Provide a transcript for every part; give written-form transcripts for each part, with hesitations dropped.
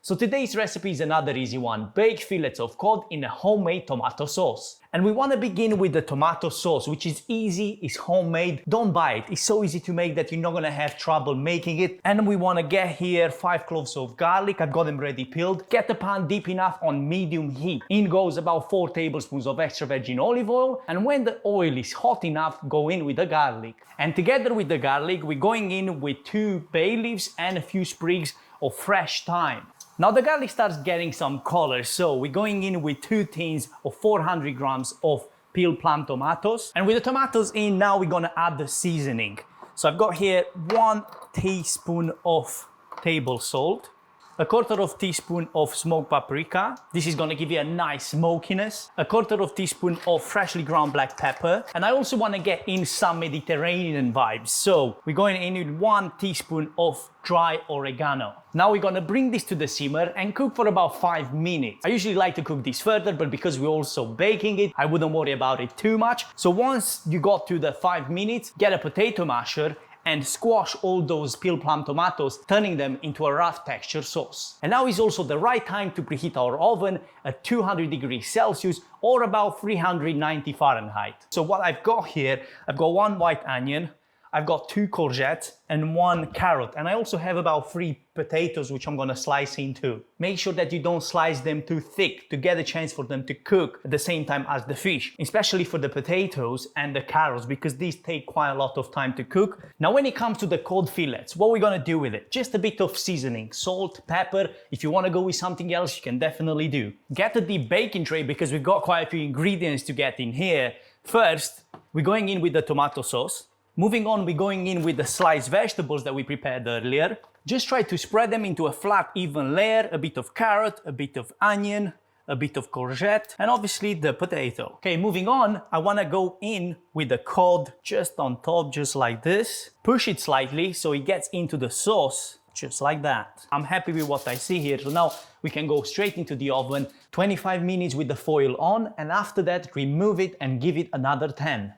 So today's recipe is another easy one, baked fillets of cod in a homemade tomato sauce. And we want to begin with the tomato sauce, which is easy, it's homemade, don't buy it. It's so easy to make that you're not going to have trouble making it. And we want to get here 5 cloves of garlic, I've got them ready peeled. Get the pan deep enough on medium heat. In goes about 4 tablespoons of extra virgin olive oil, and when the oil is hot enough, go in with the garlic. And together with the garlic, we're going in with 2 bay leaves and a few sprigs of fresh thyme. Now the garlic starts getting some color, so we're going in with 2 tins of 400 grams of peeled plum tomatoes. And with the tomatoes in, now we're gonna add the seasoning. So I've got here 1 teaspoon of table salt, a 1/4 teaspoon of smoked paprika. This is gonna give you a nice smokiness. A 1/4 teaspoon of freshly ground black pepper. And I also wanna get in some Mediterranean vibes. So we're going in with 1 teaspoon of dry oregano. Now we're gonna bring this to the simmer and cook for about 5 minutes. I usually like to cook this further, but because we're also baking it, I wouldn't worry about it too much. So once you got to the 5 minutes, get a potato masher and squash all those peeled plum tomatoes, turning them into a rough texture sauce. And now is also the right time to preheat our oven at 200 degrees Celsius or about 390 Fahrenheit. So what I've got here, I've got 1 white onion, I've got 2 courgettes and 1 carrot. And I also have about 3 potatoes, which I'm gonna slice in too. Make sure that you don't slice them too thick to get a chance for them to cook at the same time as the fish, especially for the potatoes and the carrots, because these take quite a lot of time to cook. Now, when it comes to the cod fillets, what we're gonna do with it? Just a bit of seasoning, salt, pepper. If you wanna go with something else, you can definitely do. Get a deep baking tray because we've got quite a few ingredients to get in here. First, we're going in with the tomato sauce. Moving on, we're going in with the sliced vegetables that we prepared earlier. Just try to spread them into a flat, even layer, a bit of carrot, a bit of onion, a bit of courgette, and obviously the potato. Okay, moving on, I wanna go in with the cod just on top, just like this. Push it slightly so it gets into the sauce, just like that. I'm happy with what I see here, so now we can go straight into the oven, 25 minutes with the foil on, and after that, remove it and give it another 10.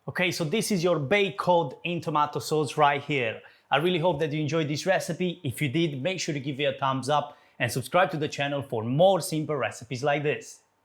Okay, so this is your baked cod in tomato sauce right here. I really hope that you enjoyed this recipe. If you did, make sure to give it a thumbs up and subscribe to the channel for more simple recipes like this.